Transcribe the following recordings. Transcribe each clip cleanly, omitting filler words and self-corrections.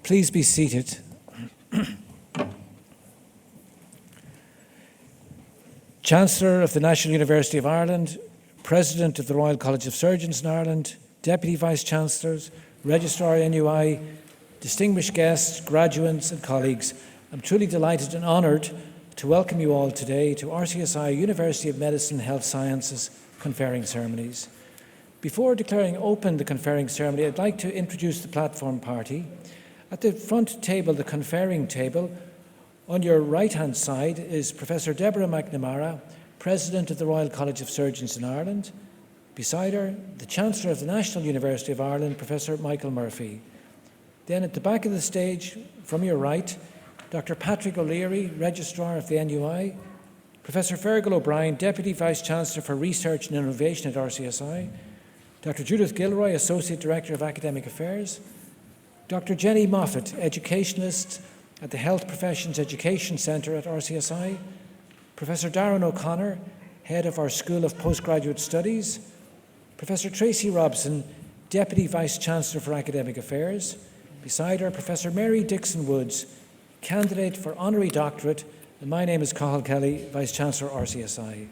Please be seated. Chancellor of the National University of Ireland, President of the Royal College of Surgeons in Ireland, Deputy Vice-Chancellors, Registrar NUI, distinguished guests, graduates and colleagues, I'm truly delighted and honoured to welcome you all today to RCSI University of Medicine Health Sciences conferring ceremonies. Before declaring open the conferring ceremony, I'd like to introduce the platform party. At the front table, the conferring table, on your right-hand side is Professor Deborah McNamara, President of the Royal College of Surgeons in Ireland. Beside her, the Chancellor of the National University of Ireland, Professor Michael Murphy. Then at the back of the stage, from your right, Dr. Patrick O'Leary, Registrar of the NUI, Professor Fergal O'Brien, Deputy Vice-Chancellor for Research and Innovation at RCSI, Dr. Judith Gilroy, Associate Director of Academic Affairs, Dr. Jenny Moffat, Educationalist at the Health Professions Education Centre at RCSI, Professor Darren O'Connor, Head of our School of Postgraduate Studies, Professor Tracy Robson, Deputy Vice-Chancellor for Academic Affairs. Beside her, Professor Mary Dixon Woods, Candidate for Honorary Doctorate, and my name is Cathal Kelly, Vice-Chancellor RCSI.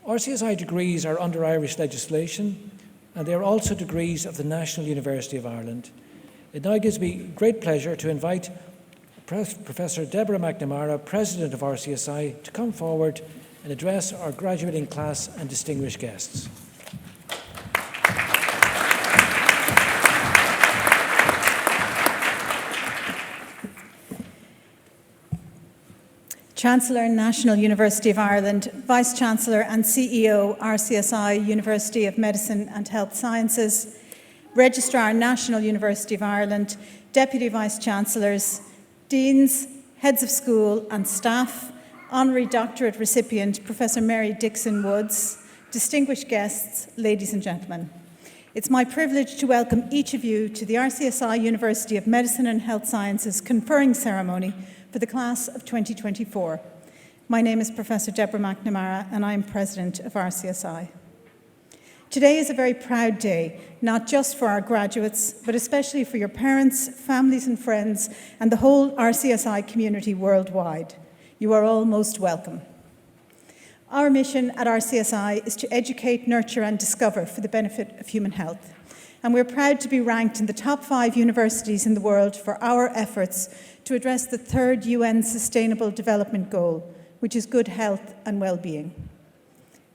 RCSI degrees are under Irish legislation, and they are also degrees of the National University of Ireland. It now gives me great pleasure to invite Professor Deborah McNamara, President of RCSI, to come forward and address our graduating class and distinguished guests. Chancellor, National University of Ireland, Vice-Chancellor and CEO, RCSI University of Medicine and Health Sciences, Registrar, National University of Ireland, Deputy Vice-Chancellors, Deans, Heads of School and Staff, Honorary Doctorate recipient, Professor Mary Dixon Woods, distinguished guests, ladies and gentlemen. It's my privilege to welcome each of you to the RCSI University of Medicine and Health Sciences conferring ceremony for the class of 2024. My name is Professor Deborah McNamara and I am President of RCSI. Today is a very proud day, not just for our graduates, but especially for your parents, families and friends, and the whole RCSI community worldwide. You are all most welcome. Our mission at RCSI is to educate, nurture and discover for the benefit of human health. And we're proud to be ranked in the top 5 universities in the world for our efforts to address the 3rd UN Sustainable Development Goal, which is good health and well-being.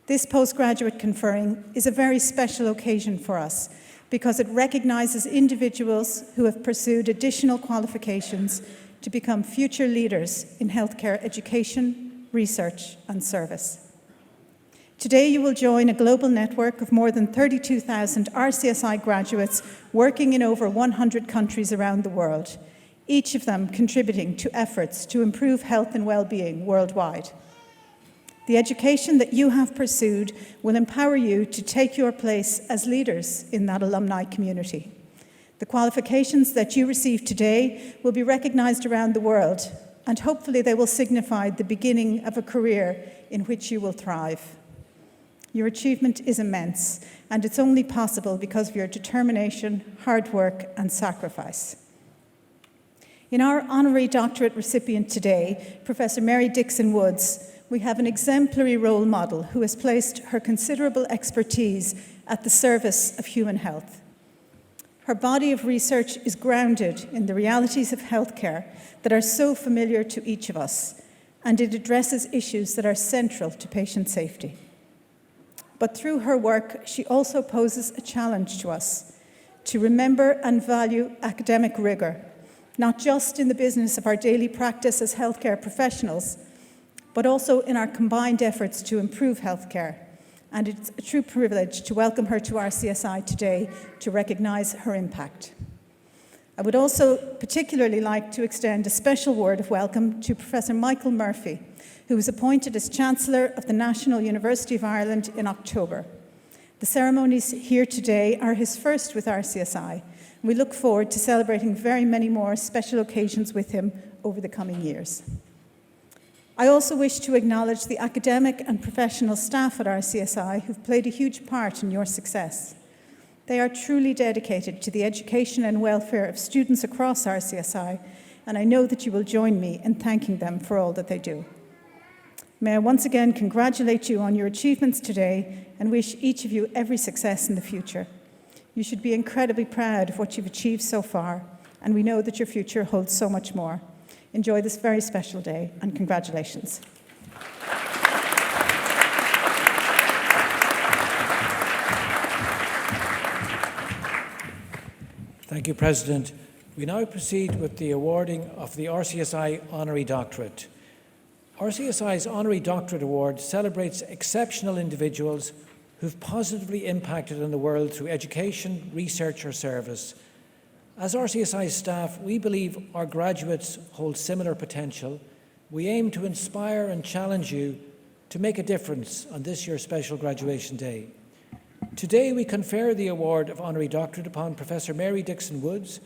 This postgraduate conferring is a very special occasion for us because it recognises individuals who have pursued additional qualifications to become future leaders in healthcare education, research and service. Today you will join a global network of more than 32,000 RCSI graduates working in over 100 countries around the world, each of them contributing to efforts to improve health and well-being worldwide. The education that you have pursued will empower you to take your place as leaders in that alumni community. The qualifications that you receive today will be recognized around the world, and hopefully they will signify the beginning of a career in which you will thrive. Your achievement is immense, and it's only possible because of your determination, hard work, and sacrifice. In our honorary doctorate recipient today, Professor Mary Dixon Woods, we have an exemplary role model who has placed her considerable expertise at the service of human health. Her body of research is grounded in the realities of healthcare that are so familiar to each of us, and it addresses issues that are central to patient safety. But through her work, she also poses a challenge to us to remember and value academic rigor, not just in the business of our daily practice as healthcare professionals, but also in our combined efforts to improve healthcare. And it's a true privilege to welcome her to RCSI today to recognise her impact. I would also particularly like to extend a special word of welcome to Professor Michael Murphy, who was appointed as Chancellor of the National University of Ireland in October. The ceremonies here today are his first with RCSI. We look forward to celebrating very many more special occasions with him over the coming years. I also wish to acknowledge the academic and professional staff at RCSI who've played a huge part in your success. They are truly dedicated to the education and welfare of students across RCSI, and I know that you will join me in thanking them for all that they do. May I once again congratulate you on your achievements today and wish each of you every success in the future. You should be incredibly proud of what you've achieved so far, and we know that your future holds so much more. Enjoy this very special day, and congratulations. Thank you, President. We now proceed with the awarding of the RCSI Honorary Doctorate. RCSI's Honorary Doctorate Award celebrates exceptional individuals who've positively impacted on the world through education, research or service. As RCSI staff, we believe our graduates hold similar potential. We aim to inspire and challenge you to make a difference on this year's special graduation day. Today we confer the award of Honorary Doctorate upon Professor Mary Dixon Woods,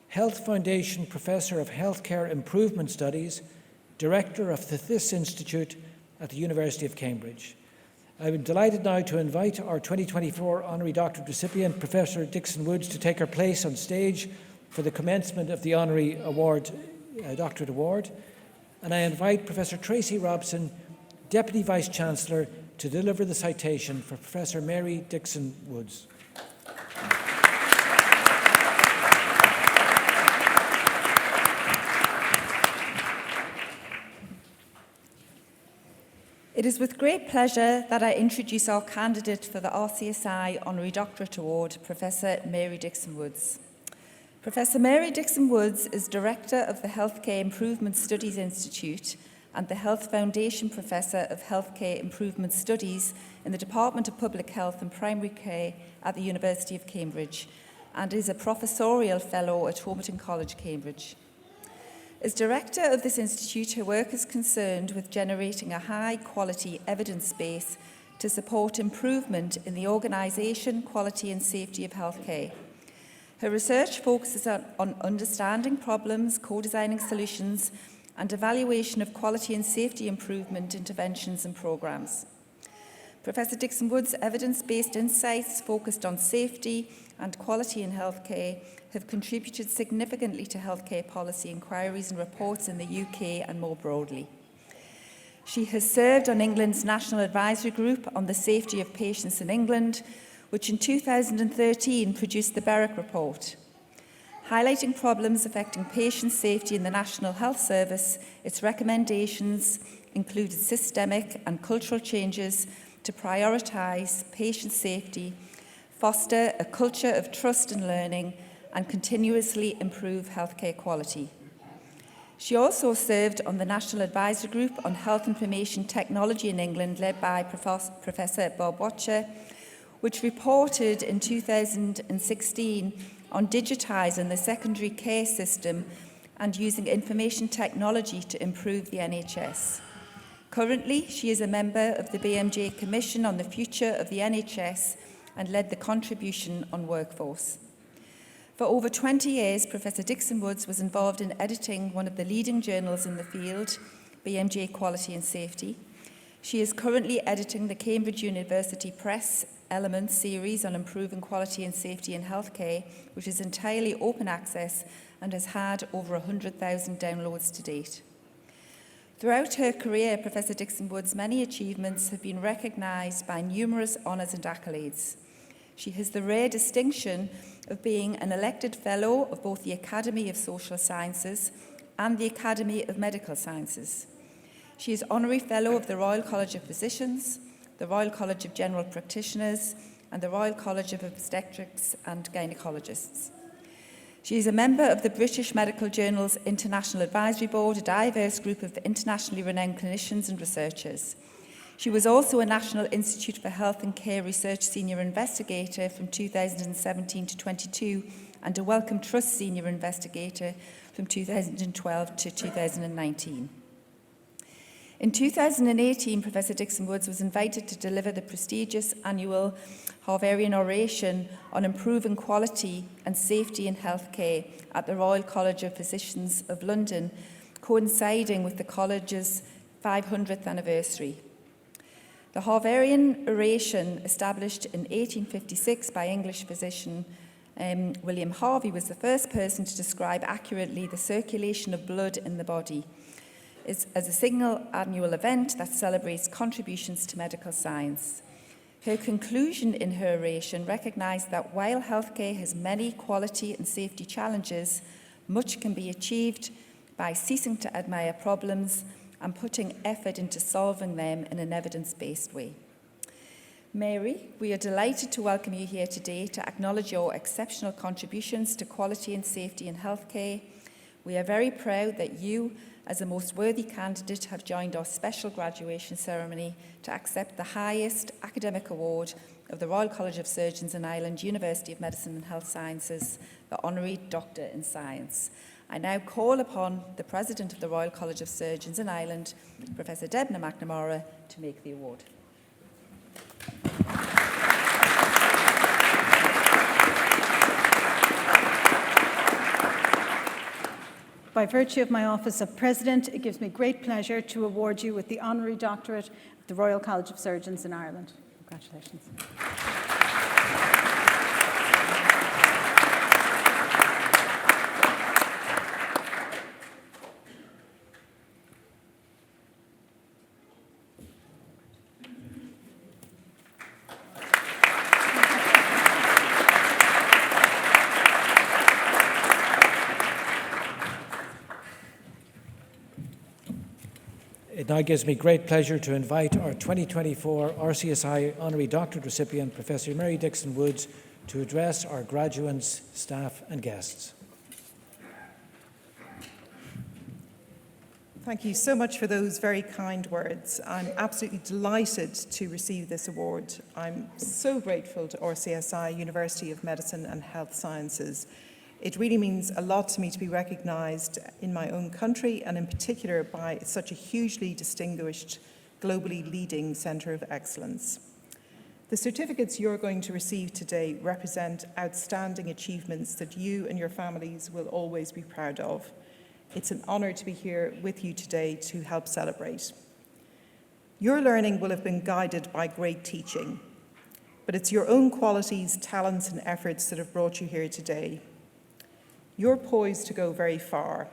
Health Foundation Professor of Healthcare Improvement Studies, Director of the THIS Institute at the University of Cambridge. I'm delighted now to invite our 2024 Honorary Doctorate recipient, Professor Dixon Woods, to take her place on stage for the commencement of the Honorary Doctorate Award. And I invite Professor Tracy Robson, Deputy Vice-Chancellor, to deliver the citation for Professor Mary Dixon Woods. It is with great pleasure that I introduce our candidate for the RCSI Honorary Doctorate Award, Professor Mary Dixon Woods. Professor Mary Dixon Woods is Director of the Healthcare Improvement Studies Institute and the Health Foundation Professor of Healthcare Improvement Studies in the Department of Public Health and Primary Care at the University of Cambridge, and is a Professorial Fellow at Homerton College, Cambridge. As Director of this institute, her work is concerned with generating a high-quality evidence base to support improvement in the organisation, quality and safety of healthcare. Her research focuses on understanding problems, co-designing solutions, and evaluation of quality and safety improvement interventions and programmes. Professor Dixon Woods' evidence-based insights focused on safety and quality in healthcare have contributed significantly to healthcare policy inquiries and reports in the UK and more broadly. She has served on England's National Advisory Group on the Safety of Patients in England, which in 2013 produced the Berwick Report. Highlighting problems affecting patient safety in the National Health Service, its recommendations included systemic and cultural changes to prioritise patient safety, foster a culture of trust and learning, and continuously improve healthcare quality. She also served on the National Advisory Group on Health Information Technology in England, led by Professor Bob Watcher, which reported in 2016 on digitising the secondary care system and using information technology to improve the NHS. Currently, she is a member of the BMJ Commission on the Future of the NHS and led the contribution on workforce. For over 20 years, Professor Dixon Woods was involved in editing one of the leading journals in the field, BMJ Quality and Safety. She is currently editing the Cambridge University Press Elements series on improving quality and safety in healthcare, which is entirely open access and has had over 100,000 downloads to date. Throughout her career, Professor Dixon Woods' many achievements have been recognised by numerous honours and accolades. She has the rare distinction of being an elected Fellow of both the Academy of Social Sciences and the Academy of Medical Sciences. She is Honorary Fellow of the Royal College of Physicians, the Royal College of General Practitioners, and the Royal College of Obstetrics and Gynecologists. She is a member of the British Medical Journal's International Advisory Board, a diverse group of internationally renowned clinicians and researchers. She was also a National Institute for Health and Care Research Senior Investigator from 2017 to 22 and a Wellcome Trust Senior Investigator from 2012 to 2019. In 2018, Professor Dixon Woods was invited to deliver the prestigious annual Harvarian Oration on improving quality and safety in healthcare at the Royal College of Physicians of The Harvarian oration, established in 1856 by English physician William Harvey, was the first person to describe accurately the circulation of blood in the body as a single annual event that celebrates contributions to medical science. Her conclusion in her oration recognised that while healthcare has many quality and safety challenges, much can be achieved by ceasing to admire problems and putting effort into solving them in an evidence-based way. Mary, we are delighted to welcome you here today to acknowledge your exceptional contributions to quality and safety in healthcare. We are very proud that you, as a most worthy candidate, have joined our special graduation ceremony to accept the highest academic award of the Royal College of Surgeons in Ireland, University of Medicine and Health Sciences, the Honorary Doctorate in Science. I now call upon the President of the Royal College of Surgeons in Ireland, Professor Debna McNamara, to make the award. By virtue of my office of President, it gives me great pleasure to award you with the Honorary Doctorate of the Royal College of Surgeons in Ireland. Congratulations. It now gives me great pleasure to invite our 2024 RCSI Honorary Doctorate recipient, Professor Mary Dixon Woods, to address our graduates, staff and guests. Thank you so much for those very kind words. I'm absolutely delighted to receive this award. I'm so grateful to RCSI, University of Medicine and Health Sciences. It really means a lot to me to be recognised in my own country and in particular by such a hugely distinguished, globally leading centre of excellence. The certificates you're going to receive today represent outstanding achievements that you and your families will always be proud of. It's an honour to be here with you today to help celebrate. Your learning will have been guided by great teaching, but it's your own qualities, talents and efforts that have brought you here today. You're poised to go very far.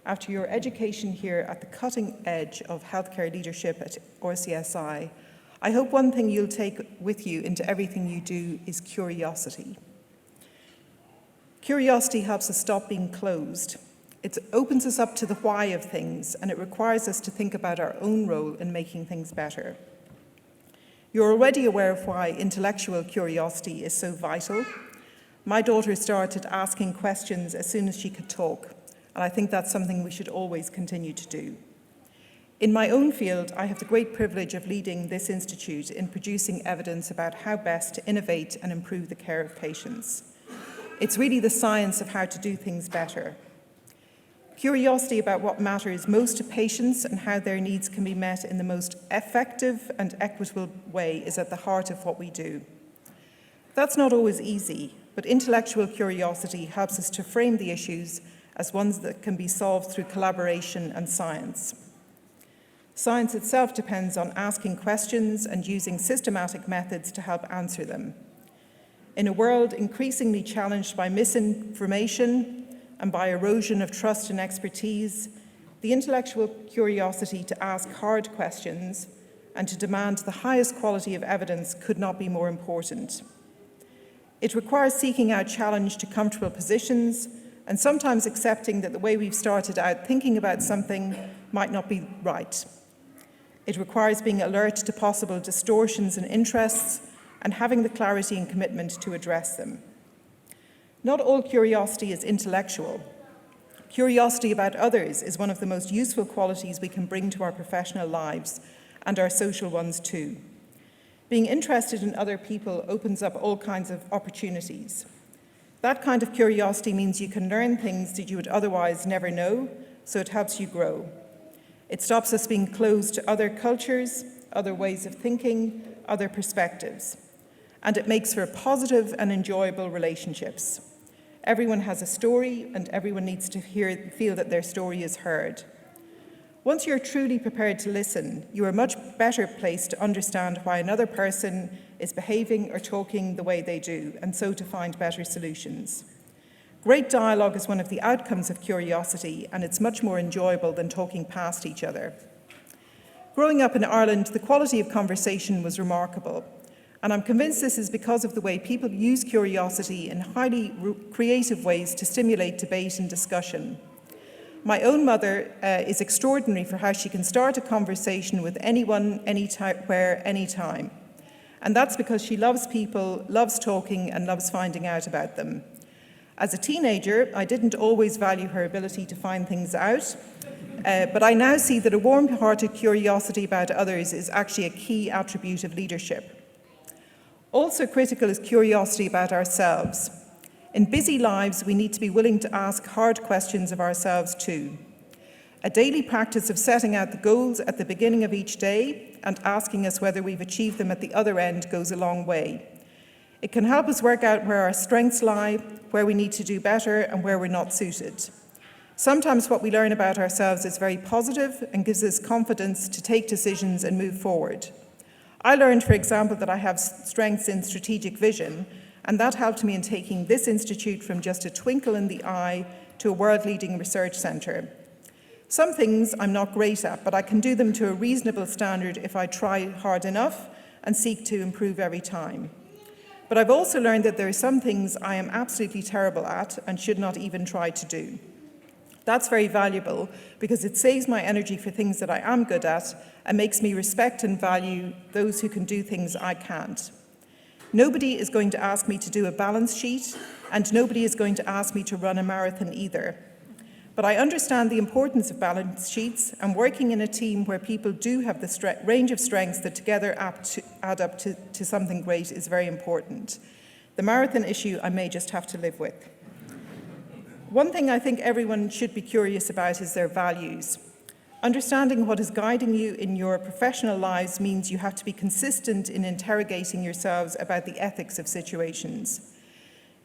After your education here at the cutting edge of healthcare leadership at RCSI, I hope one thing you'll take with you into everything you do is curiosity. Curiosity helps us stop being closed. It opens us up to the why of things, and it requires us to think about our own role in making things better. You're already aware of why intellectual curiosity is so vital. My daughter started asking questions as soon as she could talk, and I think that's something we should always continue to do. In my own field, I have the great privilege of leading this institute in producing evidence about how best to innovate and improve the care of patients. It's really the science of how to do things better. Curiosity about what matters most to patients and how their needs can be met in the most effective and equitable way is at the heart of what we do. That's not always easy, but intellectual curiosity helps us to frame the issues as ones that can be solved through collaboration and science. Science itself depends on asking questions and using systematic methods to help answer them. In a world increasingly challenged by misinformation and by erosion of trust and expertise, the intellectual curiosity to ask hard questions and to demand the highest quality of evidence could not be more important. It requires seeking out challenge to comfortable positions and sometimes accepting that the way we've started out thinking about something might not be right. It requires being alert to possible distortions in interests and having the clarity and commitment to address them. Not all curiosity is intellectual. Curiosity about others is one of the most useful qualities we can bring to our professional lives and our social ones too. Being interested in other people opens up all kinds of opportunities. That kind of curiosity means you can learn things that you would otherwise never know, so it helps you grow. It stops us being closed to other cultures, other ways of thinking, other perspectives. And it makes for positive and enjoyable relationships. Everyone has a story, and everyone needs to feel that their story is heard. Once you're truly prepared to listen, you are much better placed to understand why another person is behaving or talking the way they do, and so to find better solutions. Great dialogue is one of the outcomes of curiosity, and it's much more enjoyable than talking past each other. Growing up in Ireland, the quality of conversation was remarkable, and I'm convinced this is because of the way people use curiosity in highly creative ways to stimulate debate and discussion. My own mother is extraordinary for how she can start a conversation with anyone, anywhere, anytime. And that's because she loves people, loves talking, and loves finding out about them. As a teenager, I didn't always value her ability to find things out, but I now see that a warm-hearted curiosity about others is actually a key attribute of leadership. Also critical is curiosity about ourselves. In busy lives, we need to be willing to ask hard questions of ourselves too. A daily practice of setting out the goals at the beginning of each day and asking us whether we've achieved them at the other end goes a long way. It can help us work out where our strengths lie, where we need to do better, and where we're not suited. Sometimes what we learn about ourselves is very positive and gives us confidence to take decisions and move forward. I learned, for example, that I have strengths in strategic vision, and that helped me in taking this institute from just a twinkle in the eye to a world-leading research centre. Some things I'm not great at, but I can do them to a reasonable standard if I try hard enough and seek to improve every time. But I've also learned that there are some things I am absolutely terrible at and should not even try to do. That's very valuable because it saves my energy for things that I am good at and makes me respect and value those who can do things I can't. Nobody is going to ask me to do a balance sheet, and nobody is going to ask me to run a marathon either. But I understand the importance of balance sheets, and working in a team where people do have the range of strengths that together add up to something great is very important. The marathon issue I may just have to live with. One thing I think everyone should be curious about is their values. Understanding what is guiding you in your professional lives means you have to be consistent in interrogating yourselves about the ethics of situations.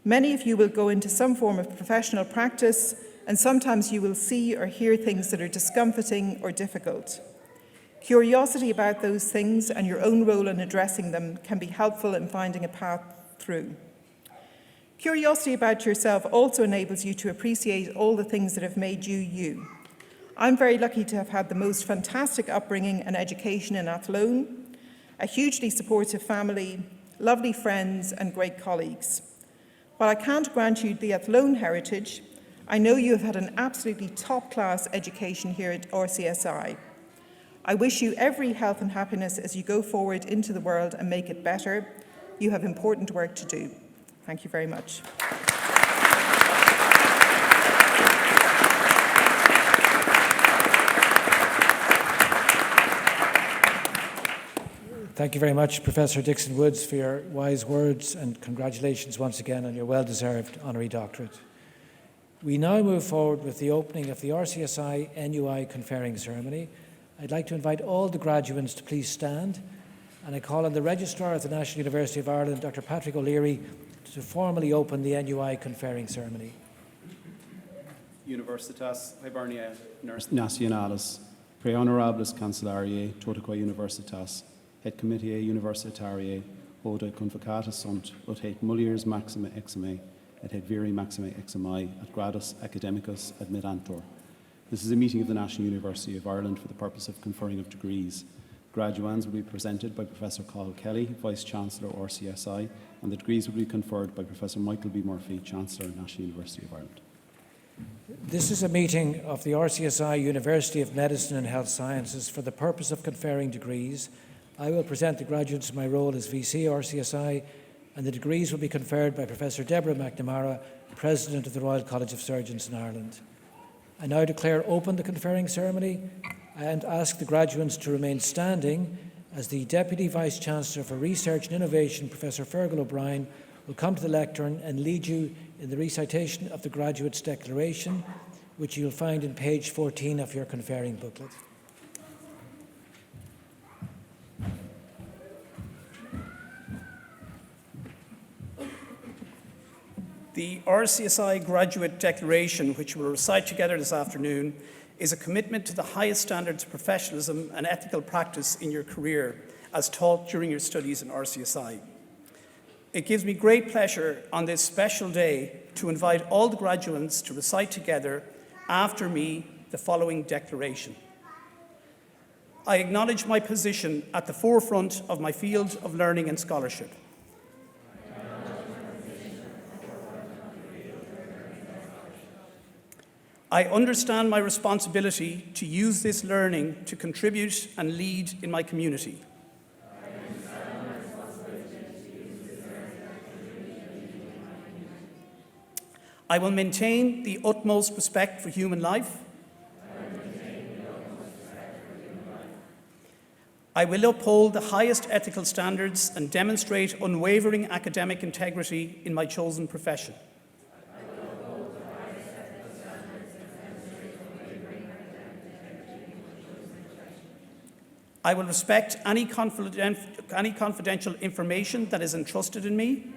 Many of you will go into some form of professional practice, and sometimes you will see or hear things that are discomforting or difficult. Curiosity about those things and your own role in addressing them can be helpful in finding a path through. Curiosity about yourself also enables you to appreciate all the things that have made you you. I'm very lucky to have had the most fantastic upbringing and education in Athlone, a hugely supportive family, lovely friends, and great colleagues. While I can't grant you the Athlone heritage, I know you have had an absolutely top-class education here at RCSI. I wish you every health and happiness as you go forward into the world and make it better. You have important work to do. Thank you very much. Thank you very much, Professor Dixon Woods, for your wise words, and congratulations once again on your well-deserved honorary doctorate. We now move forward with the opening of the RCSI NUI conferring ceremony. I'd like to invite all the graduates to please stand, and I call on the Registrar of the National University of Ireland, Dr. Patrick O'Leary, to formally open the NUI conferring ceremony. Universitas Hibernia Nacionalis, Pre Honorables Cancellariae, Totaque Universitas, Het Comitiae Universitariae, Oda Convocatus sunt, ut het mulieris maxima exime, et het viri maxima eximi, at gradus academicus admittantur. This is a meeting of the National University of Ireland for the purpose of conferring of degrees. Graduands will be presented by Professor Cathal Kelly, Vice-Chancellor RCSI, and the degrees will be conferred by Professor Michael B. Murphy, Chancellor, National University of Ireland. This is a meeting of the RCSI University of Medicine and Health Sciences for the purpose of conferring degrees. I will present the graduates in my role as VC RCSI, and the degrees will be conferred by Professor Deborah McNamara, President of the Royal College of Surgeons in Ireland. I now declare open the conferring ceremony and ask the graduates to remain standing as the Deputy Vice-Chancellor for Research and Innovation, Professor Fergal O'Brien, will come to the lectern and lead you in the recitation of the Graduates' Declaration, which you'll find in page 14 of your conferring booklet. The RCSI Graduate Declaration, which we'll recite together this afternoon, is a commitment to the highest standards of professionalism and ethical practice in your career as taught during your studies in RCSI. It gives me great pleasure on this special day to invite all the graduates to recite together after me the following declaration. I acknowledge my position at the forefront of my field of learning and scholarship. I understand my responsibility to use this learning to contribute and lead in my community. I will maintain the utmost respect for human life. I will uphold the highest ethical standards and demonstrate unwavering academic integrity in my chosen profession. I will respect any confidential information that is entrusted in me.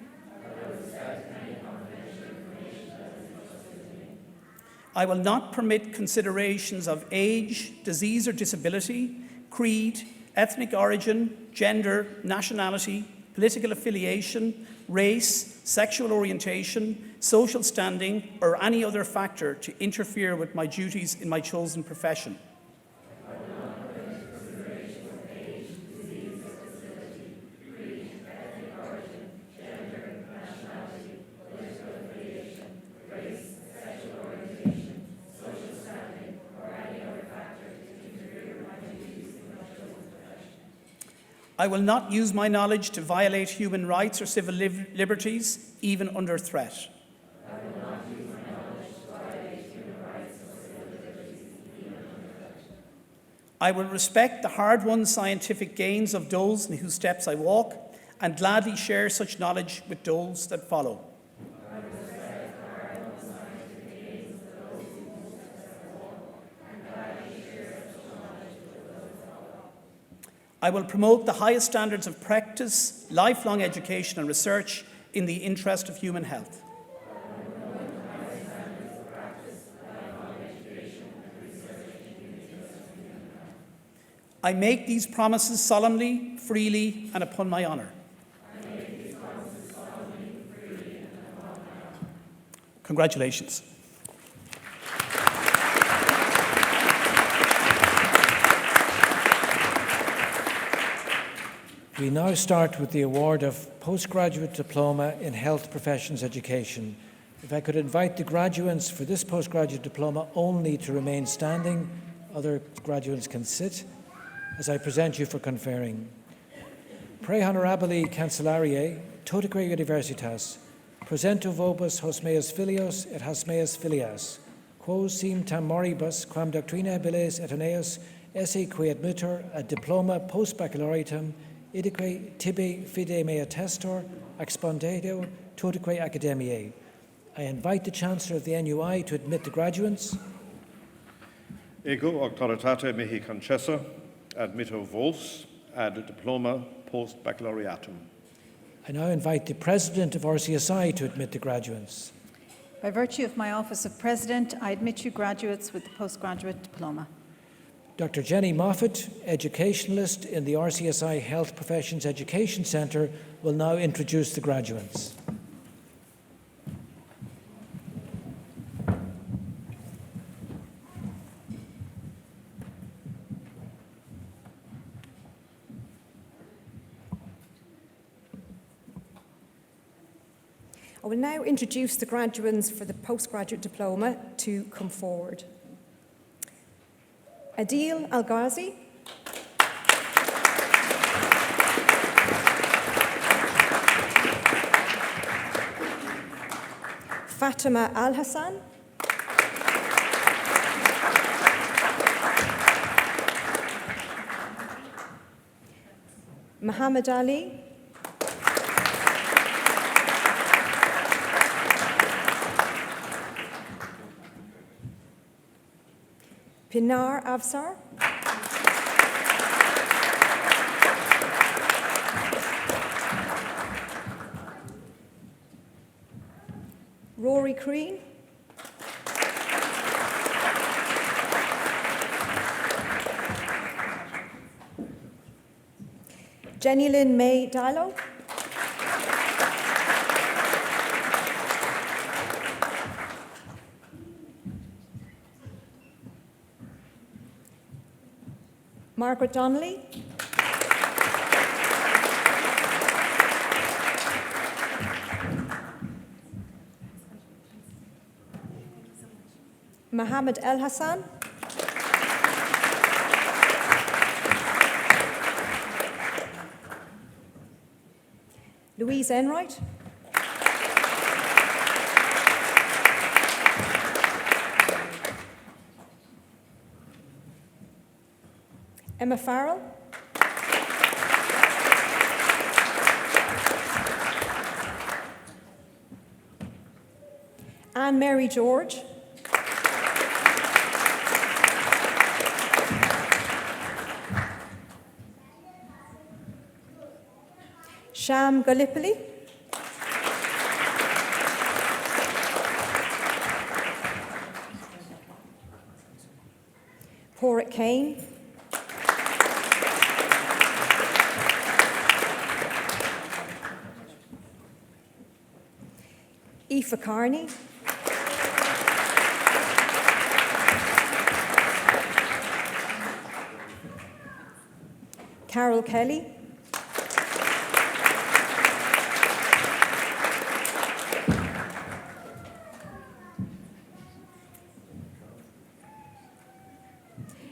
I will not permit considerations of age, disease or disability, creed, ethnic origin, gender, nationality, political affiliation, race, sexual orientation, social standing, or any other factor to interfere with my duties in my chosen profession. I will not use my knowledge to violate human rights or civil liberties, even under threat. I will respect the hard-won scientific gains of those in whose steps I walk, and gladly share such knowledge with those that follow. I will promote the highest standards of practice, lifelong education and research in the interest of human health. I make these promises solemnly, freely, and upon my honour. Congratulations. We now start with the award of Postgraduate Diploma in Health Professions Education. If I could invite the graduates for this Postgraduate Diploma only to remain standing, other graduates can sit, as I present you for conferring. Pre honorabili cancellariae, totaque universitas, presento vobis hos meus filios et hos meus filias, quos sim tam moribus, quam doctrina habilis et honeus, esse qui admittur ad diploma post baccalaureatum, idique tibi fide mea testor, expondedo totaque academiae. I invite the Chancellor of the NUI to admit the graduates. Ego auctoritate mihi concessa, admitto vos ad diploma post baccalaureatum. I now invite the President of RCSI to admit the graduates. By virtue of my office of President, I admit you graduates with the Postgraduate Diploma. Dr. Jenny Moffat, educationalist in the RCSI Health Professions Education Centre, will now introduce the graduates. I will now introduce the graduates for the Postgraduate Diploma to come forward. Adil Al-Ghazi, Fatima Al-Hassan, Muhammad Ali, Pinar Afsar, Rory Crean, Jenny Lynn May Diallo. Margaret Donnelly. Mohammed El Hassan. Louise Enright. Emma Farrell. Anne Mary George. Sham Gallipoli. Porrick Kane. Aoife Carney. Carol Kelly.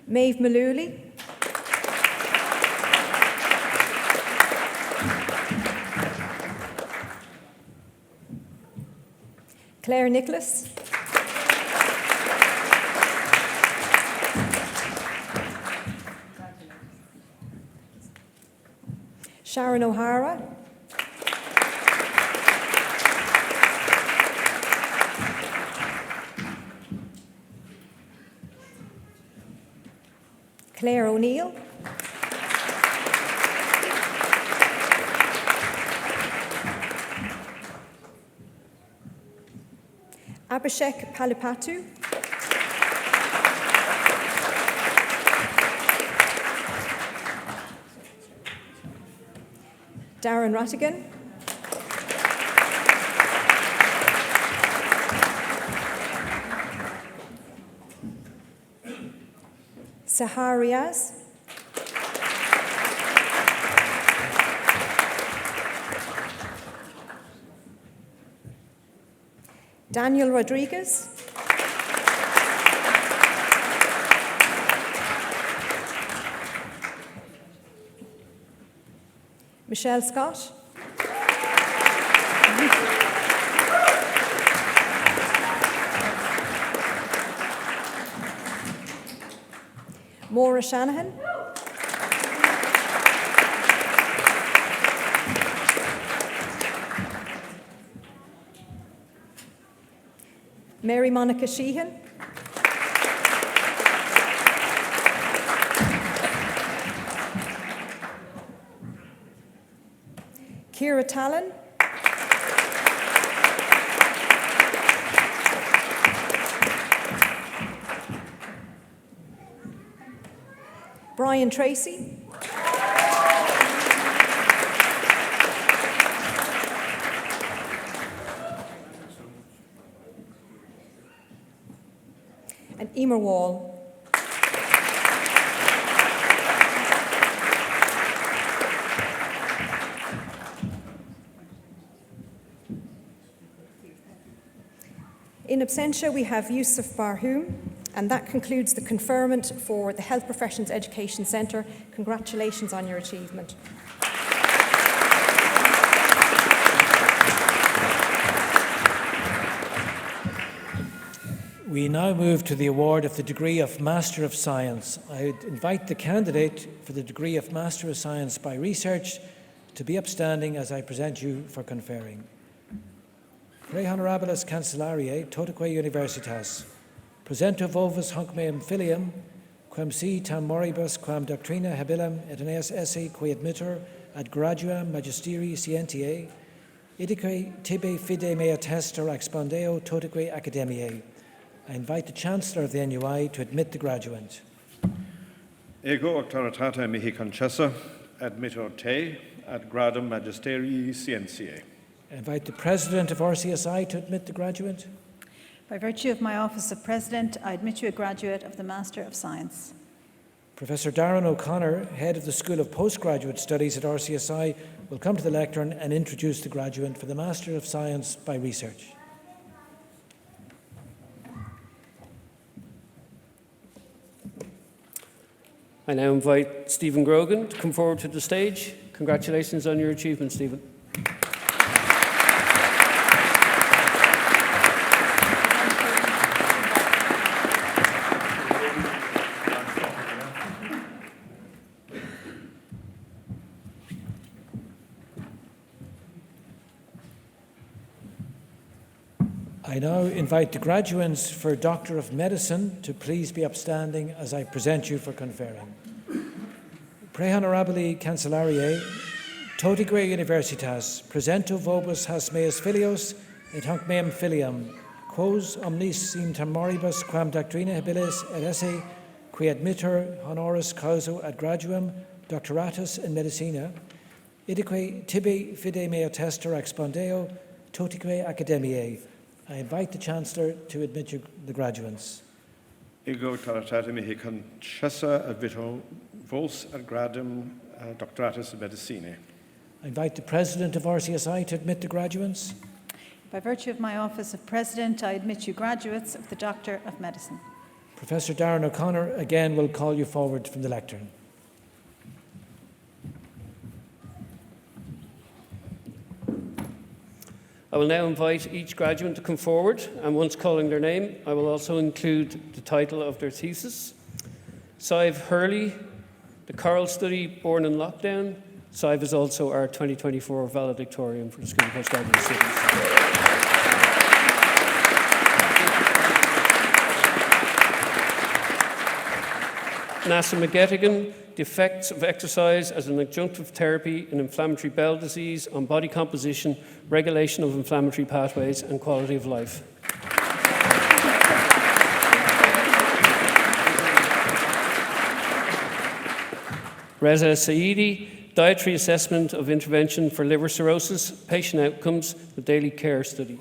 Maeve Malooly. Claire Nicholas. Sharon O'Hara. Claire O'Neill. Abhishek Palipatu. Darren Rattigan. Sahar Riaz. Daniel Rodriguez. Michelle Scott. Maura Shanahan. Mary Monica Sheehan. Ciara Tallon. Brian Tracy. And Emer Wall. In absentia, we have Yusuf Barhoum, and that concludes the conferment for the Health Professions Education Centre. Congratulations on your achievement. We now move to the award of the degree of Master of Science. I would invite the candidate for the degree of Master of Science by Research to be upstanding as I present you for conferring. Rei Honorabilis Cancellariae, totaque Universitas, presento vovus hunc meum filium, quem si tam moribus quam doctrina habilem et aeneas esse qui admittor ad graduam magisterii scientiae, idique tibi fide mea testor expondeo totaque academiae. I invite the Chancellor of the NUI to admit the graduate. Ego octoratate mihi concessa, admitto te ad gradum magisterii scientiae. I invite the President of RCSI to admit the graduate. By virtue of my office of President, I admit you a graduate of the Master of Science. Professor Darren O'Connor, Head of the School of Postgraduate Studies at RCSI, will come to the lectern and introduce the graduate for the Master of Science by Research. I now invite Stephen Grogan to come forward to the stage. Congratulations on your achievement, Stephen. I now invite the graduates for Doctor of Medicine to please be upstanding as I present you for conferring. Pre honorabili cancellariae, totique universitas, presento vobis has meus filios et hanc meum filium, quos omnis sim temoribus quam doctrina habilis et esse qui admitter honoris causa ad graduum doctoratus in medicina, idique tibi fide mea tester expondeo totique academiae. I invite the Chancellor to admit the graduates. Ego caritate mihi concessa admitto vos ad gradum doctoratus in medicinae. I invite the President of RCSI to admit the graduates. By virtue of my office of President, I admit you graduates of the Doctor of Medicine. Professor Darren O'Connor again will call you forward from the lectern. I will now invite each graduate to come forward, and once calling their name, I will also include the title of their thesis. Sive Hurley, the choral study Born in Lockdown. Sive is also our 2024 Valedictorian for the School of Postgraduate Studies. Nasa McGettigan, the effects of exercise as an adjunctive therapy in inflammatory bowel disease on body composition, regulation of inflammatory pathways, and quality of life. Reza Saidi, dietary assessment of intervention for liver cirrhosis, patient outcomes, the daily care study.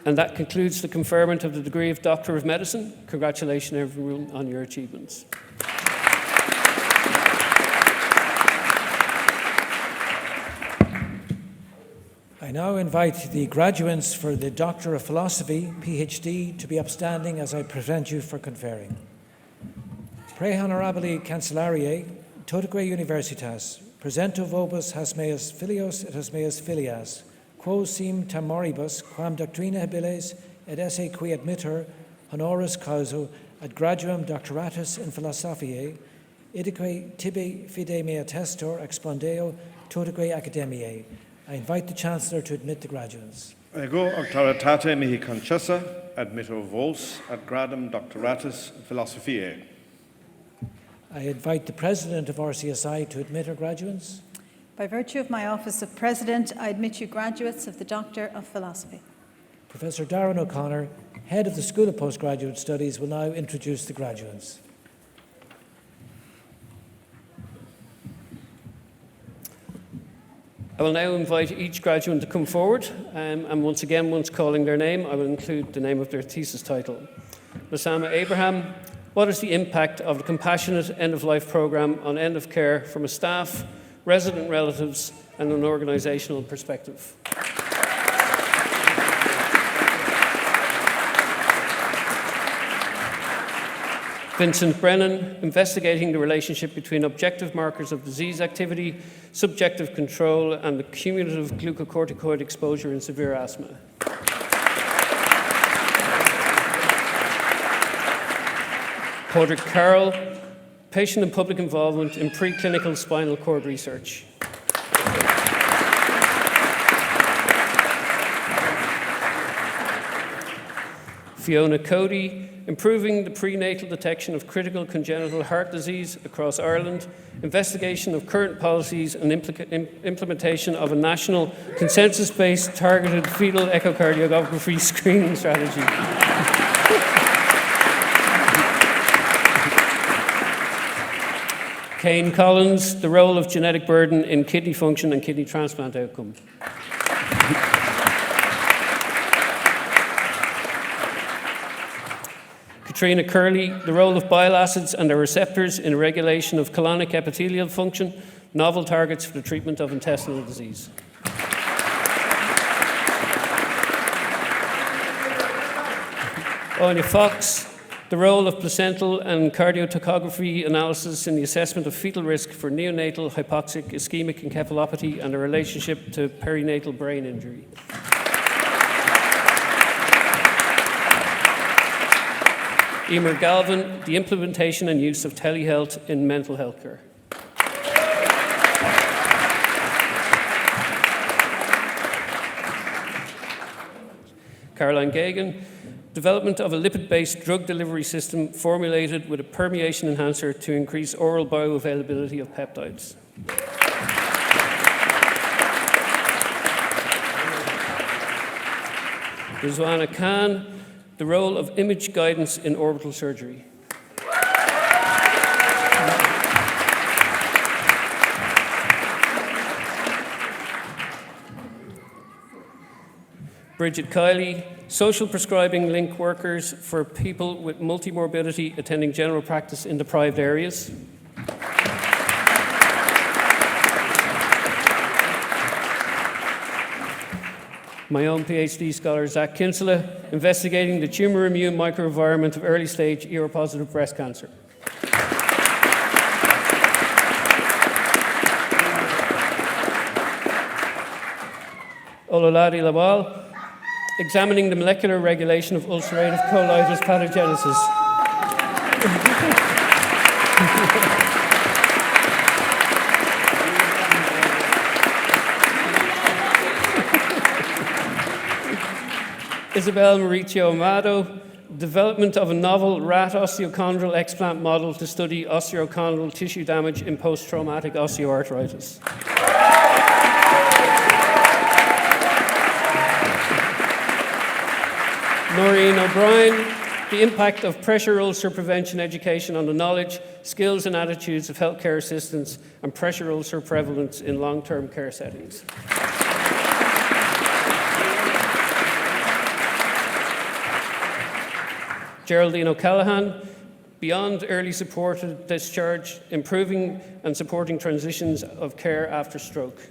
And that concludes the conferment of the degree of Doctor of Medicine. Congratulations, everyone, on your achievements. I now invite the graduates for the Doctor of Philosophy, PhD, to be upstanding as I present you for conferring. Pre honorabili cancellariae, totique universitas, presento vobis has meus filios et has meus filias, quos sim temoribus quam doctrina habilis et esse qui admitter honoris causa ad graduum doctoratus in philosophiae, idique tibi fide mea testor expondeo totique academiae. I invite the Chancellor to admit the graduates. Ego auctoritate mihi concessa admitto vos ad gradum doctoratus in philosophiae. I invite the President of RCSI to admit our graduates. By virtue of my office of President, I admit you graduates of the Doctor of Philosophy. Professor Darren O'Connor, Head of the School of Postgraduate Studies, will now introduce the graduates. I will now invite each graduate to come forward, and once again, once calling their name, I will include the name of their thesis title. Lasama Abraham, what is the impact of the compassionate end-of-life programme on end of care from a staff, resident relatives, and an organisational perspective? Vincent Brennan, investigating the relationship between objective markers of disease activity, subjective control, and the cumulative glucocorticoid exposure in severe asthma. Padraig Carroll, patient and public involvement in preclinical spinal cord research. Fiona Cody, improving the prenatal detection of critical congenital heart disease across Ireland, investigation of current policies and implementation of a national consensus-based targeted fetal echocardiography screening strategy. Kane Collins, the role of genetic burden in kidney function and kidney transplant outcome. Katrina Curley, the role of bile acids and their receptors in regulation of colonic epithelial function, novel targets for the treatment of intestinal disease. Anya Fox, the role of placental and cardiotocography analysis in the assessment of fetal risk for neonatal hypoxic ischemic encephalopathy and a relationship to perinatal brain injury. Emer Galvin, the implementation and use of telehealth in mental health care. Caroline Gagan, development of a lipid-based drug delivery system formulated with a permeation enhancer to increase oral bioavailability of peptides. Rizwana Khan, the role of image guidance in orbital surgery. Bridget Kiley, social prescribing link workers for people with multimorbidity attending general practice in deprived areas. My own PhD scholar, Zach Kinsella, investigating the tumour immune microenvironment of early stage ER-positive breast cancer. Ololade Lawal, examining the molecular regulation of ulcerative colitis pathogenesis. Isabel Mauricio Amado, development of a novel rat osteochondral explant model to study osteochondral tissue damage in post-traumatic osteoarthritis. Noreen O'Brien, the impact of pressure ulcer prevention education on the knowledge, skills and attitudes of healthcare assistants and pressure ulcer prevalence in long-term care settings. Geraldine O'Callaghan, beyond early supported discharge, improving and supporting transitions of care after stroke.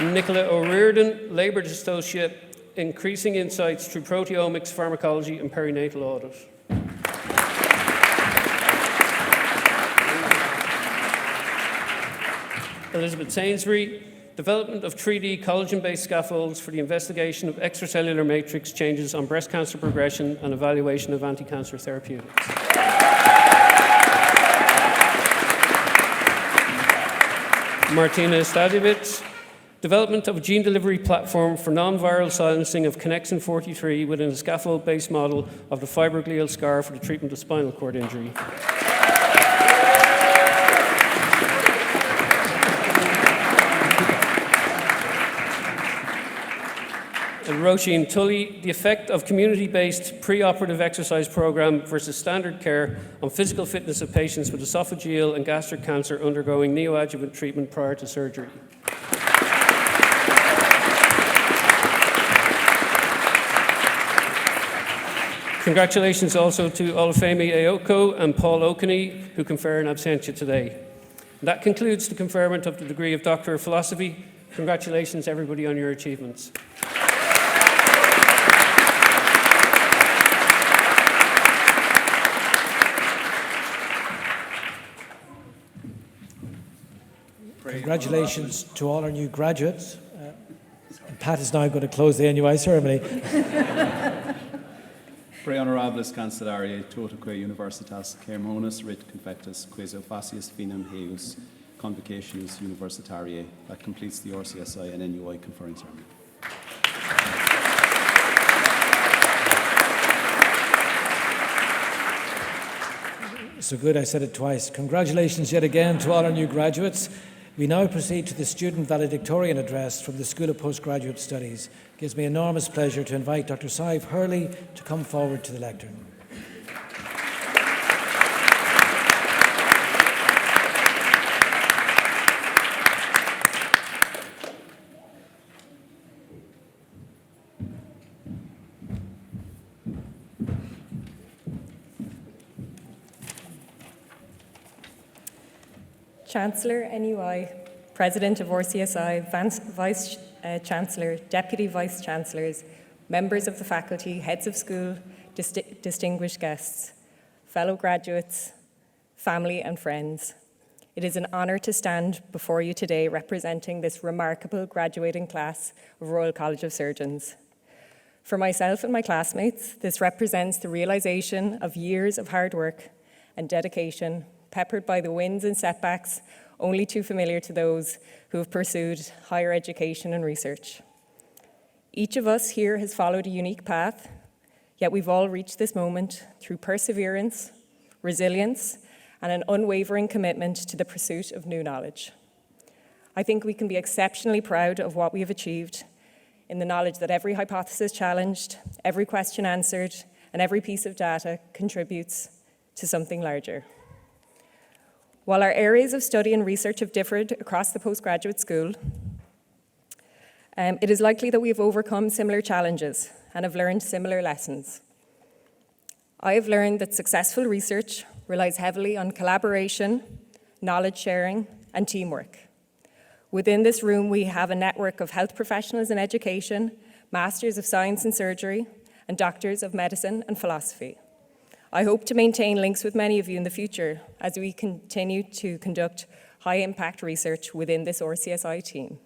Nicola O'Riordan, Labour Associate, increasing insights through proteomics, pharmacology and perinatal audit. Elizabeth Sainsbury, development of 3D collagen-based scaffolds for the investigation of extracellular matrix changes on breast cancer progression and evaluation of anti-cancer therapeutics. Martina Stadjevic, development of a gene delivery platform for non-viral silencing of connexin 43 within a scaffold-based model of the fibroglial scar for the treatment of spinal cord injury. And Roisin Tully, the effect of community-based pre-operative exercise program versus standard care on physical fitness of patients with esophageal and gastric cancer undergoing neoadjuvant treatment prior to surgery. Congratulations also to Olufemi Aoko and Paul Okene, who confer in absentia today. That concludes the conferment of the degree of Doctor of Philosophy. Congratulations, everybody, on your achievements. Congratulations to all our new graduates. Pat is now going to close the NUI ceremony. Pre honorables cancellariae totaque universitas Cermonis rit confectus quaes facius finam heus convocationis universitariae. That completes the RCSI and NUI conferring ceremony. So good, I said it twice. Congratulations yet again to all our new graduates. We now proceed to the student valedictorian address from the School of Postgraduate Studies. It gives me enormous pleasure to invite Dr. Sive Hurley to come forward to the lectern. Chancellor, NUI, President of RCSI, Vice Chancellor, Deputy Vice Chancellors, members of the faculty, heads of school, distinguished guests, fellow graduates, family and friends. It is an honour to stand before you today representing this remarkable graduating class of Royal College of Surgeons. For myself and my classmates, this represents the realisation of years of hard work and dedication, peppered by the wins and setbacks only too familiar to those who have pursued higher education and research. Each of us here has followed a unique path, yet we've all reached this moment through perseverance, resilience, and an unwavering commitment to the pursuit of new knowledge. I think we can be exceptionally proud of what we have achieved in the knowledge that every hypothesis challenged, every question answered, and every piece of data contributes to something larger. While our areas of study and research have differed across the postgraduate school, it is likely that we have overcome similar challenges and have learned similar lessons. I have learned that successful research relies heavily on collaboration, knowledge sharing, and teamwork. Within this room, we have a network of health professionals in education, Masters of Science and Surgery, and Doctors of Medicine and Philosophy. I hope to maintain links with many of you in the future as we continue to conduct high-impact research within this RCSI team.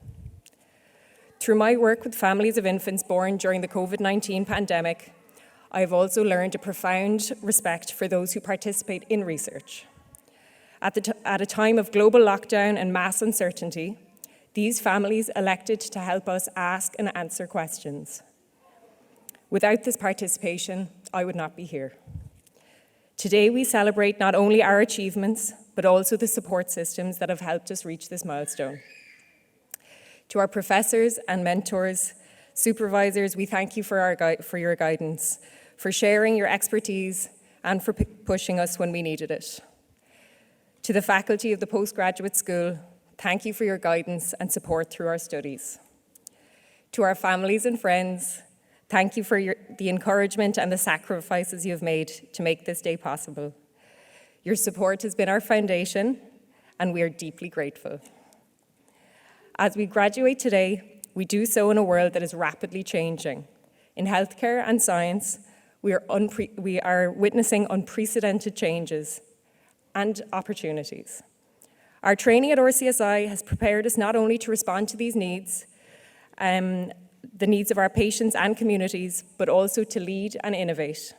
Through my work with families of infants born during the COVID-19 pandemic, I have also learned a profound respect for those who participate in research. At a time of global lockdown and mass uncertainty, these families elected to help us ask and answer questions. Without this participation, I would not be here. Today, we celebrate not only our achievements, but also the support systems that have helped us reach this milestone. To our professors and mentors, supervisors, we thank you for your guidance, for sharing your expertise, and for pushing us when we needed it. To the faculty of the Postgraduate School, thank you for your guidance and support through our studies. To our families and friends, thank you for the encouragement and the sacrifices you have made to make this day possible. Your support has been our foundation, and we are deeply grateful. As we graduate today, we do so in a world that is rapidly changing. In healthcare and science, we are witnessing unprecedented changes and opportunities. Our training at RCSI has prepared us not only to respond to these needs, the needs of our patients and communities, but also to lead and innovate.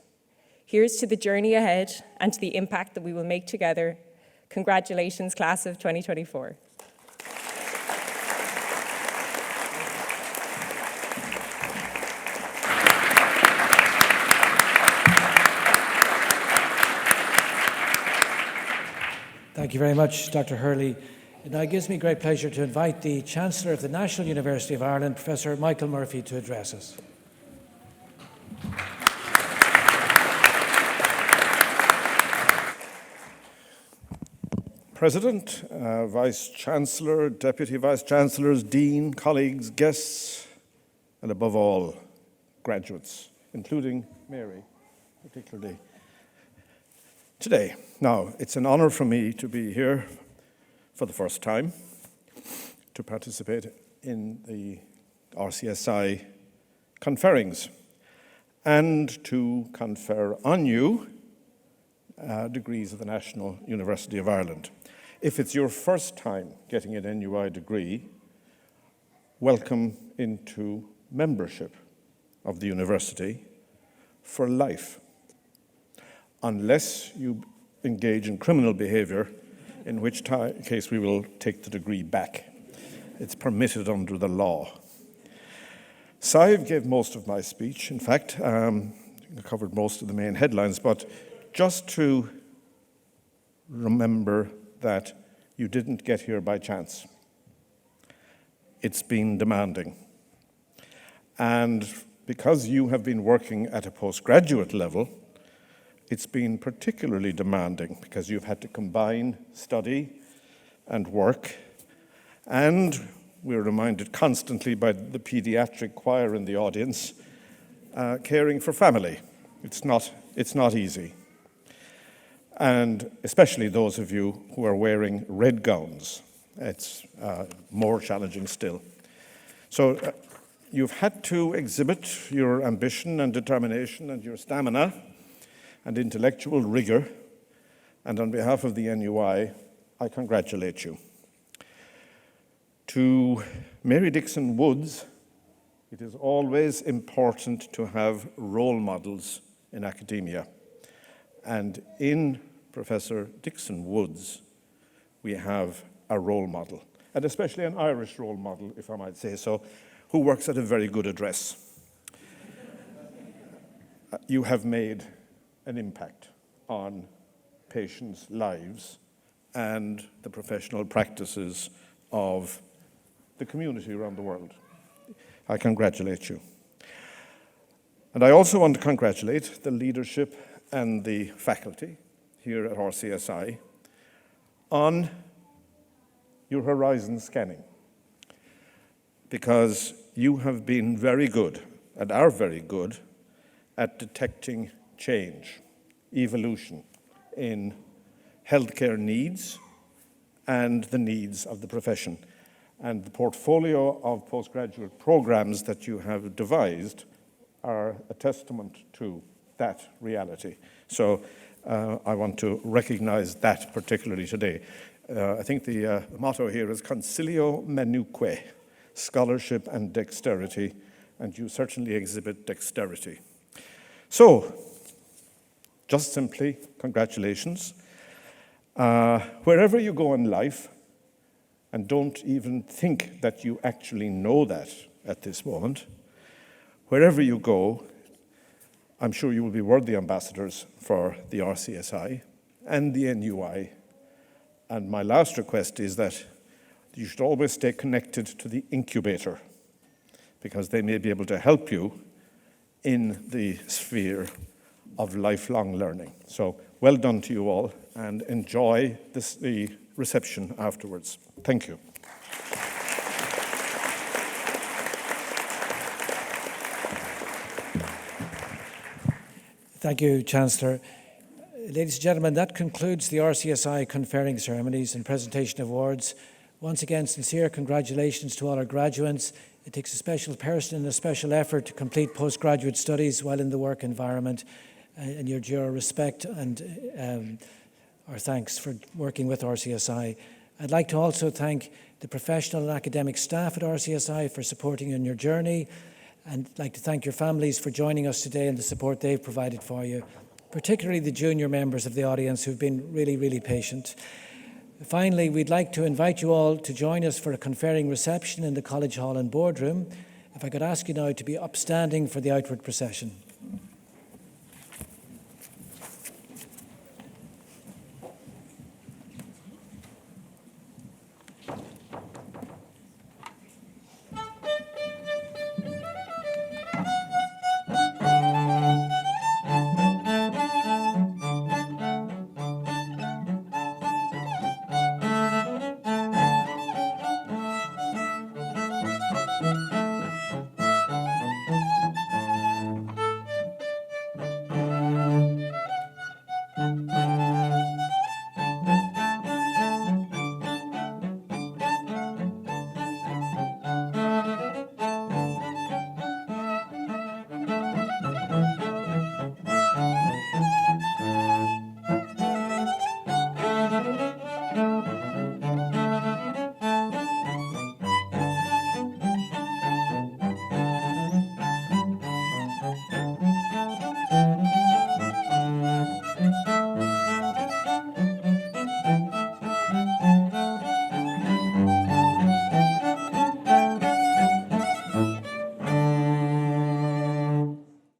Here's to the journey ahead and to the impact that we will make together. Congratulations, class of 2024. Thank you very much, Dr. Hurley. It now gives me great pleasure to invite the Chancellor of the National University of Ireland, Professor Michael Murphy, to address us. President, Vice Chancellor, Deputy Vice Chancellors, Dean, colleagues, guests, and above all, graduates, including Mary, particularly today. Now, it's an honour for me to be here for the first time to participate in the RCSI conferrings and to confer on you degrees of the National University of Ireland. If it's your first time getting an NUI degree, welcome into membership of the university for life, unless you engage in criminal behaviour, in which case we will take the degree back. It's permitted under the law. Sive gave most of my speech. In fact, I covered most of the main headlines, but just to remember that you didn't get here by chance. it's been demanding. And because you have been working at a postgraduate level, it's been particularly demanding because you've had to combine study and work. And we're reminded constantly by the pediatric choir in the audience, caring for family. It's not easy. And especially those of you who are wearing red gowns, it's more challenging still. So you've had to exhibit your ambition and determination and your stamina and intellectual rigor. And on behalf of the NUI, I congratulate you. To Mary Dixon Woods, it is always important to have role models in academia. And in Professor Dixon Woods, we have a role model, and especially an Irish role model, if I might say so, who works at a very good address. You have made an impact on patients' lives and the professional practices of the community around the world. I congratulate you. And I also want to congratulate the leadership and the faculty here at RCSI on your horizon scanning, because you have been very good and are very good at detecting change, evolution in healthcare needs and the needs of the profession. And the portfolio of postgraduate programs that you have devised are a testament to that reality. So I want to recognize that particularly today. I think the motto here is Concilio Menuque, scholarship and dexterity, and you certainly exhibit dexterity. So, just simply, congratulations. Wherever you go in life, and don't even think that you actually know that at this moment, wherever you go, I'm sure you will be worthy ambassadors for the RCSI and the NUI. And my last request is that you should always stay connected to the incubator, because they may be able to help you in the sphere of lifelong learning. So well done to you all, and enjoy the reception afterwards. Thank you. Thank you, Chancellor. Ladies and gentlemen, that concludes the RCSI conferring ceremonies and presentation of awards. Once again, sincere congratulations to all our graduates. It takes a special person and a special effort to complete postgraduate studies while in the work environment, and your due respect and our thanks for working with RCSI. I'd like to also thank the professional and academic staff at RCSI for supporting you on your journey, and I'd like to thank your families for joining us today and the support they've provided for you, particularly the junior members of the audience who've been really, really patient. Finally, we'd like to invite you all to join us for a conferring reception in the College Hall and Boardroom. If I could ask you now to be upstanding for the outward procession.